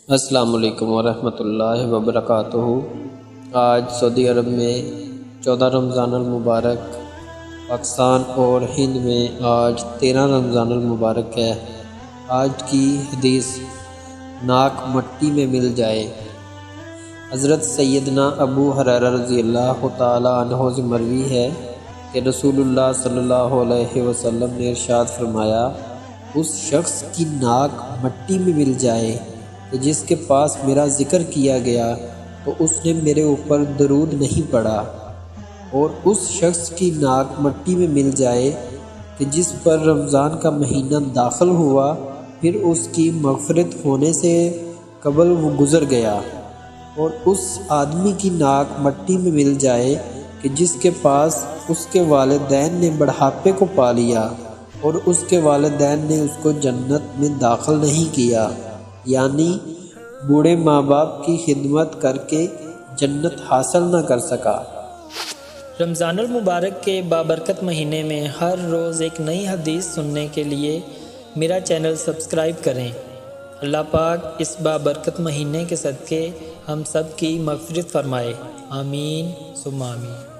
السلام علیکم ورحمۃ اللہ وبرکاتہ۔ آج سعودی عرب میں 14 رمضان المبارک، پاکستان اور ہند میں آج 13 رمضان المبارک ہے۔ آج کی حدیث ناک مٹی میں مل جائے۔ حضرت سیدنا ابو ہریرہ رضی اللہ تعالی عنہ سے مروی ہے کہ رسول اللہ صلی اللہ علیہ وسلم نے ارشاد فرمایا، اس شخص کی ناک مٹی میں مل جائے کہ جس کے پاس میرا ذکر کیا گیا تو اس نے میرے اوپر درود نہیں پڑھا، اور اس شخص کی ناک مٹی میں مل جائے کہ جس پر رمضان کا مہینہ داخل ہوا پھر اس کی مغفرت ہونے سے قبل وہ گزر گیا، اور اس آدمی کی ناک مٹی میں مل جائے کہ جس کے پاس اس کے والدین نے بڑھاپے کو پا لیا اور اس کے والدین نے اس کو جنت میں داخل نہیں کیا، یعنی بوڑھے ماں باپ کی خدمت کر کے جنت حاصل نہ کر سکا۔ رمضان المبارک کے بابرکت مہینے میں ہر روز ایک نئی حدیث سننے کے لیے میرا چینل سبسکرائب کریں۔ اللہ پاک اس بابرکت مہینے کے صدقے ہم سب کی مغفرت فرمائے، آمین ثم آمین۔